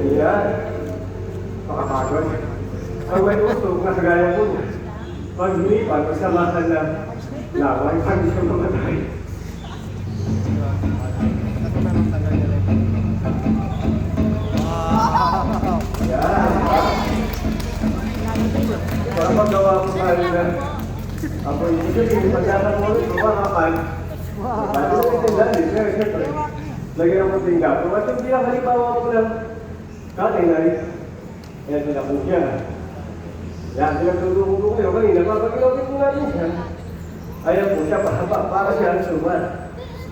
Ayan. Makapagod. Ang may usog na kagaya po niya. Pag lumipan, pagsamahan na laway, pag siya mamatay. Ayan. Para magawa ko sa kanila. Ako yung hindi pagkata mo ulit, kumakapan. Bago na itindan, siyempre. Lagyan ng konting gato. At yung pinakalipawa ko ng kanin ay, ayan sila po siya. Yan, pinagtulungan ko kayo kanina, papagilawin ko natin siya. Ayan po siya, para siya ang suman.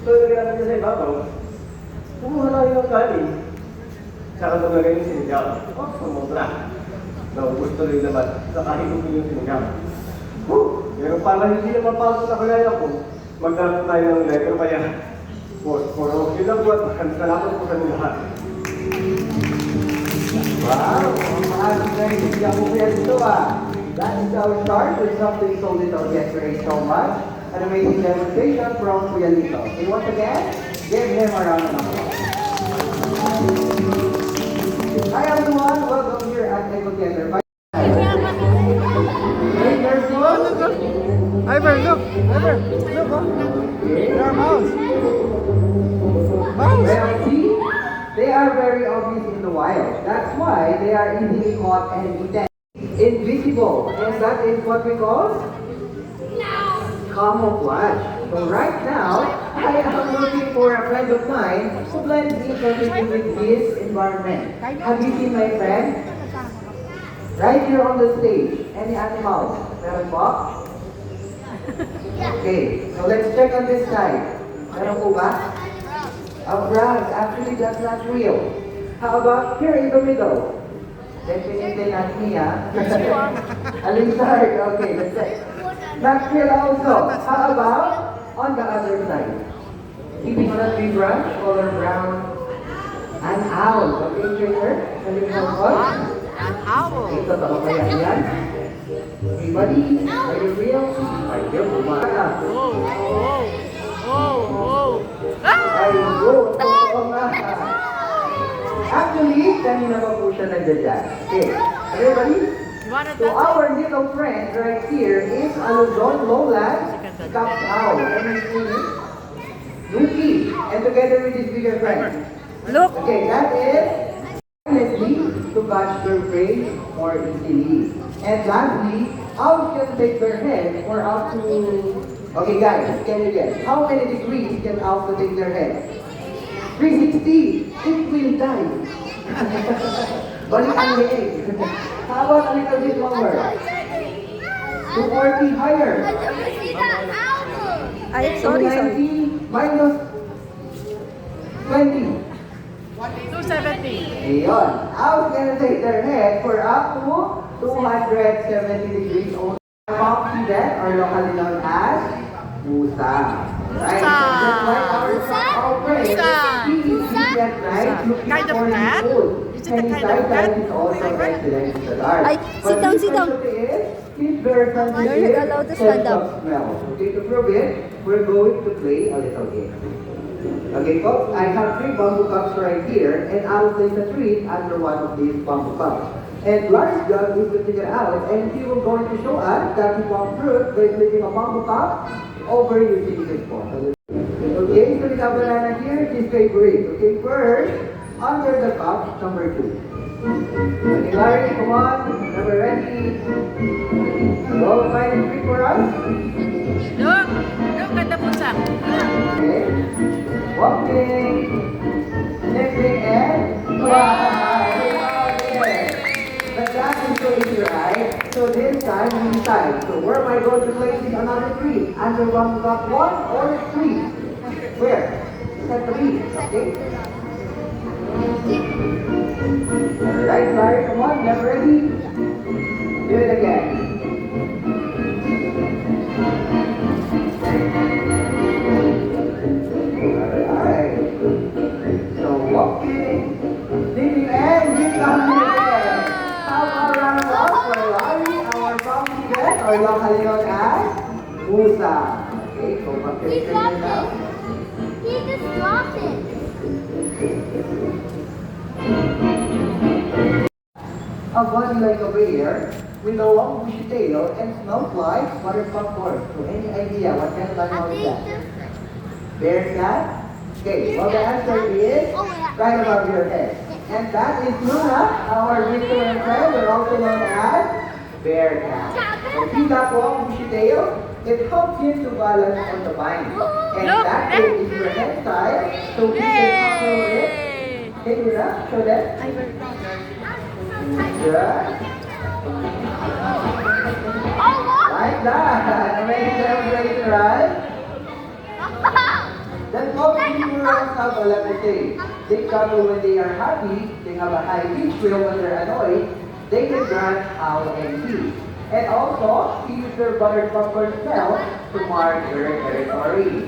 So, lagyan natin sa ibabaw. Kumuha lang yung kanin. Saka ito lagay yung sinigaw. Oh, sumobra. Naubos tuloy naman. Saka higong yung sinigaw. Pero para hindi na mapasok na kagaya ko, magdala tayo ng letter kaya. Puro silang buat, salamat po sa lahat. Wow, maaaring na hindi ako kaya dito That is our start with something so little yet very so much. An amazing demonstration from Kuya Lito. And once again, give him a round of applause. Hi everyone, welcome here at Echo Theater. Iver, look! Iver, look! Your mouse! Mouse! Well, see, they are very obvious in the wild. That's why they are easily caught and eaten. Invisible, and that is what we call camouflage. So right now, I am looking for a friend of mine who blends in perfectly with this environment. Have you seen my friend? Right here on the stage. Any animals? Meron po? Okay, so let's check on this side. Meron po ba? A brag. Actually, that's not real. How about here in the middle? Definitely not me, A lizard. Okay, let's check. Not real also. How about on the other side? Keeping on a tree branch, color brown. An owl. Okay, trainer? An owl. Okay, totoo kaya yan? Everybody, are you real? Are you bumara? Ay, go! Totoo nga. Actually, kanina pa po siya nagdadyan. Okay, everybody? So our little friend right here is a Luzon Lowland Scout Owl. And his name is Lucky. And together with his bigger friend. Look! Okay, that is silently to catch their prey more easily. And lastly, owls can take their head for up to... Okay guys, can you guess? How many degrees can owls take their head? 360! It will die! Balik ang leeg. How about a little bit longer? 240 higher. Ay, sorry. 290 minus 20. 270. Ayun. Owls can take their head for up to 270 degrees only. Pumpkin that are locally known as Musa. Right? So just like our prey, he is at night looking Kind of for his cat? food. Is it the And kind of his cat? eyesight is also excellent in the dark. Ay, sit down, sit down. He's very sensitive You're not allowed to stand sense up. of smell. Okay, to prove it, we're going to play a little game. Okay, folks, I have 3 bamboo cups right here, and I will place a treat under one of these bamboo cups. And Lars Jug is to figure out, and he will going to show us that he found fruit by flipping a bamboo cup over using his paw. Okay, so we have banana here, his favorite. Okay, first, under the cup, number 2. Okay, Larry, come on, number ready. Go, find a treat for us. Look! Look at the pusa. Okay. Walking. Sniffing and flying. The class is so easy, right? So this time we decide. So where am I going to place this another tree? Under one cup 1 or 3? Where? Set the beat, okay? Alright, Larry, come on, get ready. Do it again. Alright. So walking, sitting and you come here. How about a round of applause for Larry, our pumpkin cat, or locally known as Musa. Okay, so what can you say now? He just dropped it. A body like a bear with a long bushy tail and smells like buttered popcorn. So any idea what kind of animal is that? Bear cat? Okay, well the answer is right above your head. And that is Luna, our virtual friend, and also known as bear cat. So see that long bushy tail? It helps him to balance on the vine. And that is your head side, so he can control it. Okay, Luna, show that. Yeah. Like that. Amazing celebration, right? Then most people have a lot to say. They travel when they are happy, they have a high pitch will when they're annoyed, they can run, howl, and pee. And also, he uses their buttered popcorn smell to mark their territory.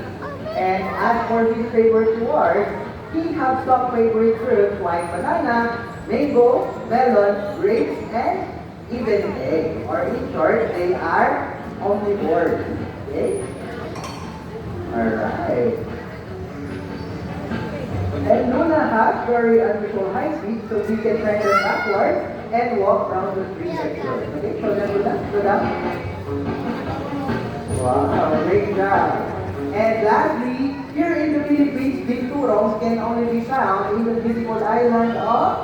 And as for his favorite rewards, he has some favorite fruits like banana, mango, melon, grapes, and even egg. Or in short, they are omnivores. Okay? Alright. And Luna has very unusual high speed, so we can turn her backward and walk down the street backward. Okay, so then Luna, go down. Wow, great job. And lastly, here in the Philippines, big turongs can only be found in the beautiful island of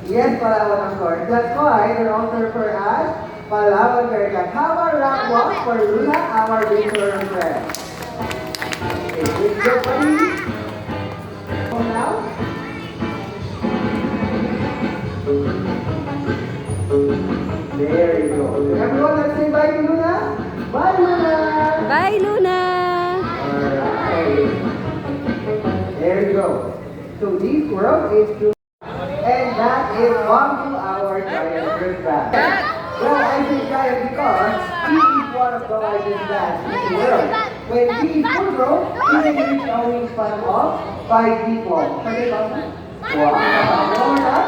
Palawan, of course. That's why they're also referred as Palawan Bearcat. How about round one for Luna, our visitor friend? Okay, with your buddy. Now. There you go. So everyone, let's say bye to Luna. Bye, Luna. Bye, Luna. Alright. There you go. So this world is to, and that is one to our giant fruit bat. Well, I say giant because he is one of the largest bats in the world. When he is full grown, he can reach a wingspan of 5 feet long. Sorry about that? Wow, more that?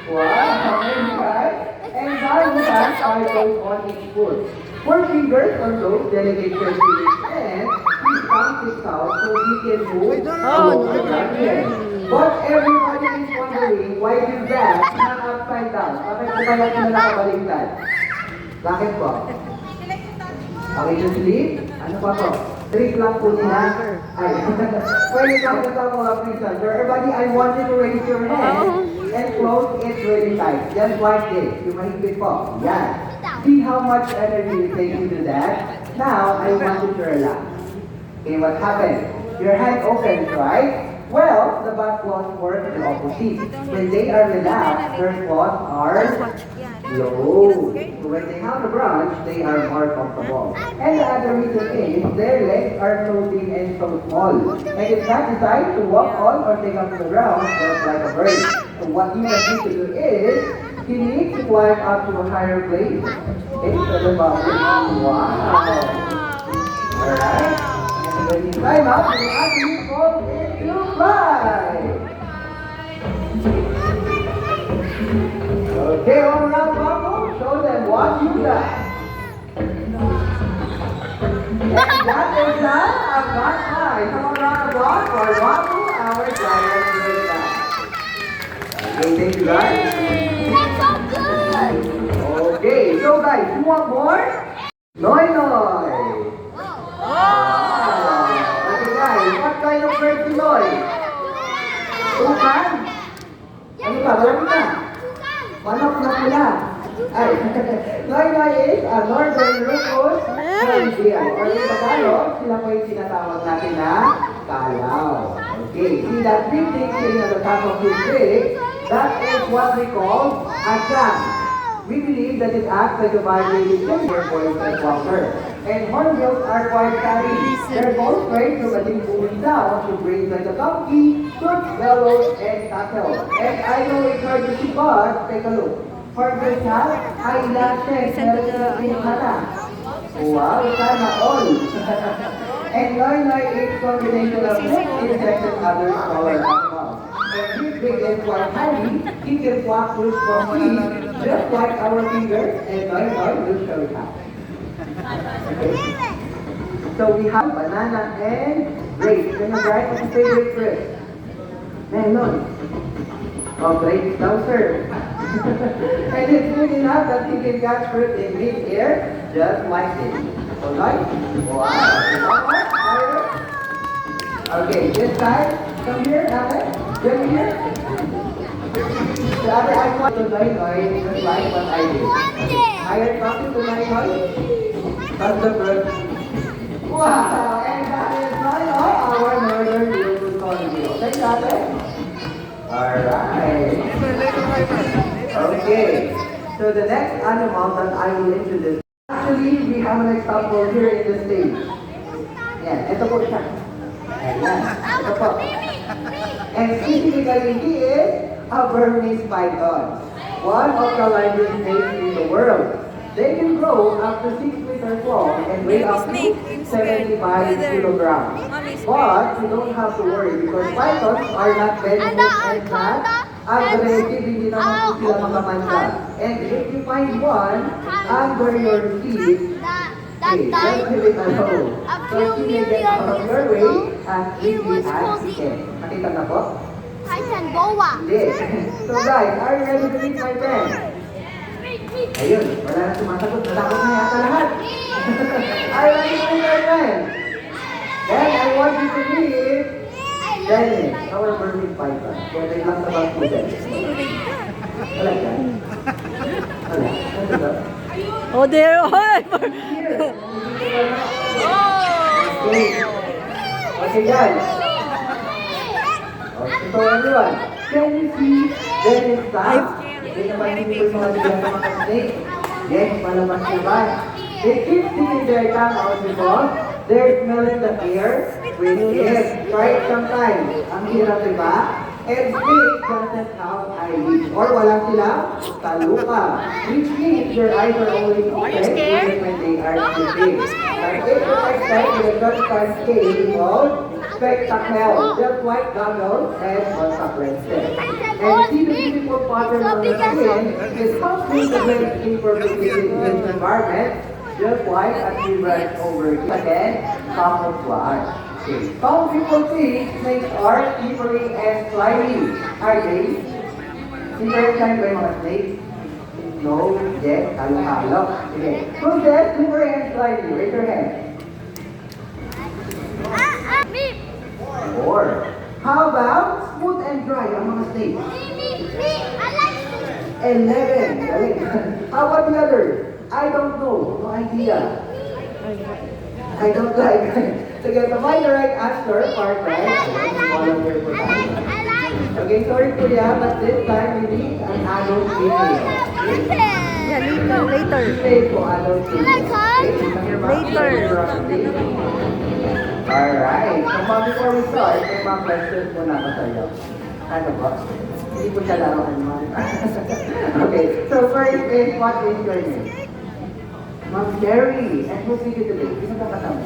Wow, amazing, right? And Darwin has 5 toes on each foot. 4 fingers on those delicate fingers, and his tongue sticks out so he can move along the branches. But everybody is wondering why this bat hang upside down. Bakit po kaya sila nakabaliktad? Bakit po? Okay, to sleep? Ano pa po? Trick lang po nila. Ay, when it comes to mga prison, so everybody, I want you to raise your hand and close it really tight. Just like this. Yung mahigpit po. Yan. See how much energy it takes to do that? Now, I want you to relax. Okay, what happened? Your hand opens, right? Well, the bat claws work the opposite. When they are relaxed, their claws are low. So when they have a branch, they are more comfortable. And the other reason is their legs are so thin and so small. And if that decides to walk on or take up the ground, just like a bird. So what you need to do is, he needs to climb up to a higher place. It's the mountain. Wow. Alright. And when you climb up, you actually fall into fly. Okay, all around Paco, show them what you got. And that is now a got high. Come on around the block for Paco, our giant bird bat. Okay, thank you guys. Okay, so guys, you want more? Noi Noi. Okay guys, what kind of bird is Noi? Tukan? Ano ba? Wala ka? Manok na pula. Ay, Noi Noi is a northern rufous Caribbean. Or in Tagalog, sila po yung sinatawag natin na kalaw. Okay, see that big thing sitting at the top of his beak? That is what we call a jam. We believe that it acts like a vibrating sensor for its walker. And hornbills are quite savvy. They're both trained from a deep moving sound to brains like a donkey, toot, bellows, and tackle. And I know it's hard to see, but take a look. Hornbills have eyelashes na rin sa mata. Wow, sana all. And Noi Noi is combination of insects and other smaller animals. And he's big and quite heavy, he can walk loose from trees, just like our fingers, and Noi Noi will show it how. Okay. So we have banana and grapes. Can you write what's your favorite fruit? melon. Oh, great now, sir. And it's good enough that he can catch fruit in mid-air just like this. Alright? Wow. Okay, this side. Come here, Ate. Come here. The other I want to Noy just like what I did. I am talking to Noy. That's the first. Wow! And that is Noy, our northern beautiful colony. Thanks, Ate. Alright. Okay. So the next animal that I will introduce. Actually, we have an example here in the stage. Yeah, ito po siya. Ayan. Ito po. And specifically, he is a Burmese python. One of the largest snakes in the world. They can grow up to 6 meters long and weigh up to 75 kilograms. But you don't have to worry because pythons are not venomous and not aggressive, hindi naman po sila makamansa. And if you find one under your feet, hey, just leave it alone. So you may get out of your way and leave it as you can. Nakita na po? Python boa. Hindi. So guys, are you ready to meet my friend? Ayun, wala na sumasagot. Natakot na yata lahat. Are you ready to meet my friend? Then I want you to meet Dennis, our Burmese python. Kaya they lang about student. Wala yan? Wala. Ano ba? Oh, there. Here. Okay. Okay, guys. Okay, so everyone, can you see Dennis stop? Hindi naman hindi ko mga bigyan ng mga snake. Yes, malaman ko ba? They keep sticking their tongue out because they're smelling the air with it. Try it sometime. Ang hirap, diba? And snake doesn't have eyelids. Or wala sila taluka. Which means their eyes are always open even when they are sleeping. Like if you expect with a cut scale called spectacle, just like goggles and contact lenses. And see the beautiful pattern on the skin is helping the brain stay perfectly in this environment, just like a tree branch over here. Again, camouflage. Okay. Some people think snakes are slippery and slimy. Are they? Slippery time ba yung mga snakes? No, yes, halo-halo. Okay. Who says slippery and slimy? Raise your hand. Me. Or, how about smooth and dry ang mga snakes? Me. I like it. 11. Galing. How about the others? I don't know. No idea. I don't like. Sige, to find the right answer, partner. Volunteer for tayo. Okay, sorry Kuya, but this time we need an adult female. Yeah, later. Stay for adult female. Later. Alright, so before we start, may mga questions muna ako sa'yo. Ano ba? Hindi ko siya laruan mo. Okay, so first is, what is your name? Ma'am Jerry. And who's with you today? Sino ka kasama?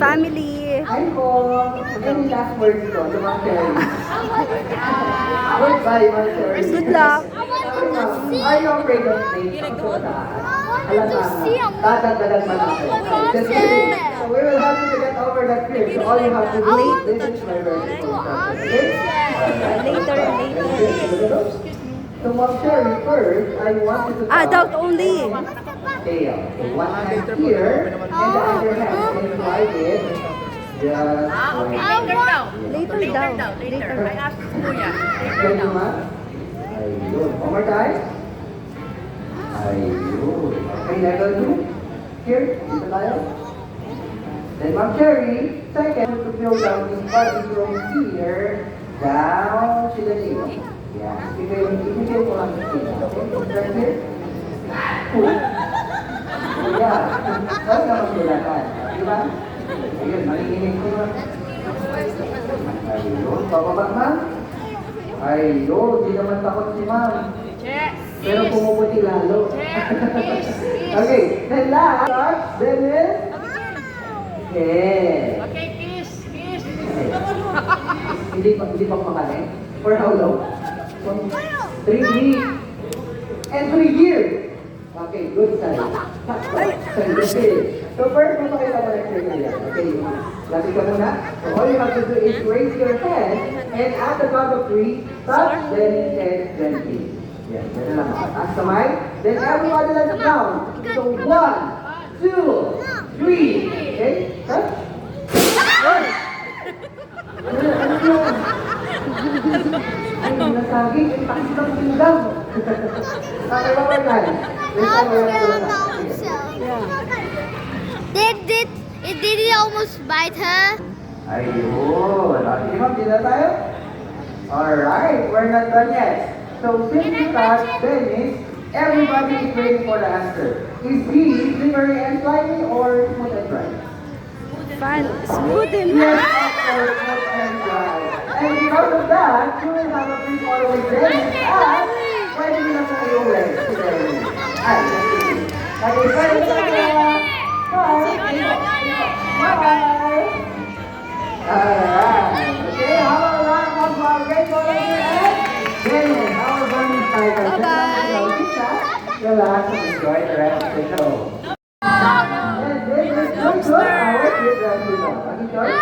Family. Hi po. Any last words ko to Ma'am Jerry? Goodbye, Ma'am Jerry. Good luck. Are you afraid of snakes? Ako sa taas. Halata na. Tatagdagan pa natin. Just kidding. So we will help you to get over that fear. So all you have to do is listen to my version. Okay? Later. So Ma'am Jerry, first, I want you to Adult only. tail. Okay, one hand here, and the other hand is like it. Just like Later daw. Later. I asked Kuya. Ready, ma'am? Ayun. One more time. Ayun. Okay, level 2. Here, dito tayo. Then Ma'am Cherry, second, to fill down this body from here, down to the nail. Yeah. Ibigay ko lang yung nail. Okay, right here. Pull. Yeah. Huwag na magsulatan. Diba? Ayun, makikinig ko na. Ayun, bababa ma'am. Ayun, di naman takot si ma'am. Pero pumuputi lalo. Okay, then last, Dennis. Yeah. Okay, kiss. Hindi pa kumakain? For how long? 3 weeks. And 3 years. Okay, good side. So first, mapakita mo na yung criteria. Okay, Lapit ka muna. So all you have to do is raise your hand and at the count of 3, touch, then 10, then 8. Yes, ganun lang. Taas kamay. Then everybody let's count. So 1, 2, 3. Okay? Touch. Ano yun? Ay, nasagi. Ay, takis lang pinggang. Okay, one more time. This time we have to touch. Did he almost bite her? Ayun. Okay, ma'am, dito na tayo? Alright, we're not done yet. So, since we touched Dennis, everybody is waiting for the answer. Is he slippery and slimy or smooth and dry? Fun. Smooth and Yes, of course, smooth and dry. And because of that, you will have a free photo with Dennis at pwede nyo na po i-uwi si Dennis. Ay, okay, pwede na. Bye! Alright. Okay, how about round of applause? Great photo and Dennis, our bunny tiger. Bye-bye. Relax and enjoy the rest of the show. And Dennis, look good. Our kid rest with us. Have you done?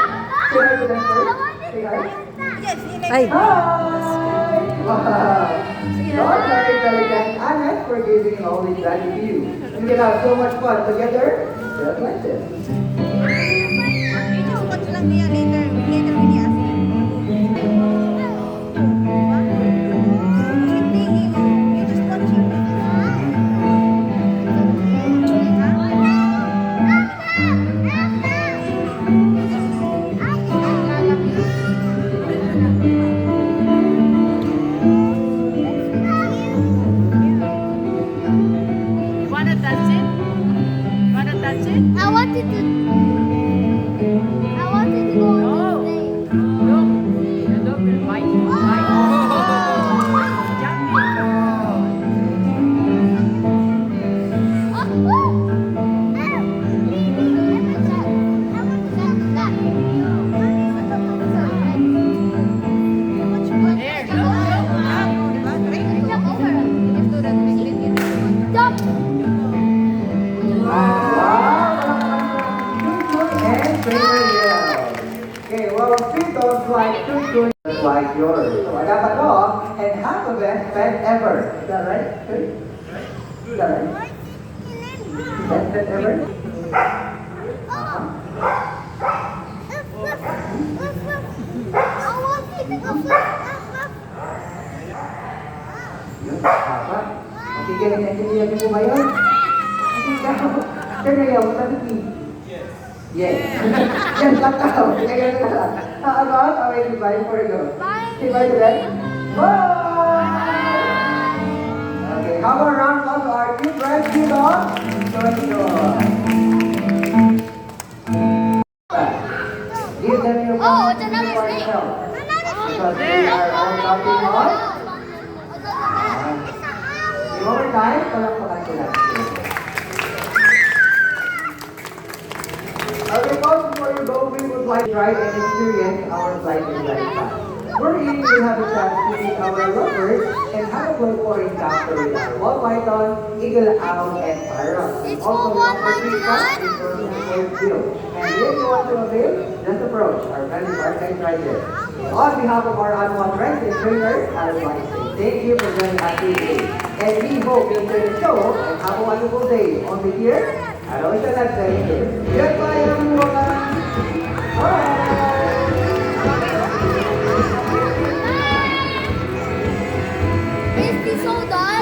Say hi to them first. Say hi. Ay. Hi! Wow! Not very intelligent and as for giving all this value to you. We can have so much fun together, just like this. Wanna touch it? Wanna touch it? I wanted to go on No. this day. Look, the dog will bite you. Bite. Jumping. There, look, Jump! And favorite yell. Okay, well, three dogs like Chun just like yours. So I got a dog and have the best pet ever. Is that right? Good? Is that right? Best pet ever? Yun, apa? Okay, naiintindihan niyo po ba yun? Kasi ikaw, sir, ayaw mo sabi. Yes. Yes, tataw. Kaya na lang. How about our goodbye for you? Say bye to them. Bye! Okay, how about round one to our cute rescue dog? Joy. Give them your Oh, one it's another for snake. yourself. Because they are all jumping on. One more time, palakpakan ko lang. Okay, folks, before you go, we would like to try and experience our flight in lifetime. Wherein we have a chance to meet our lovers and have a close for encounter with our ball python, eagle owl, and parrot. It's Also, for we one offer free month, cups in person for bill. And if you want to avail, just approach our friendly part-time right there. On behalf of our animal friends and trainers, I would like to say thank you for joining us today. And we hope you enjoy the show and have a wonderful day. On the year, I always say that thank you. Goodbye, everyone. Bye. Is this all done?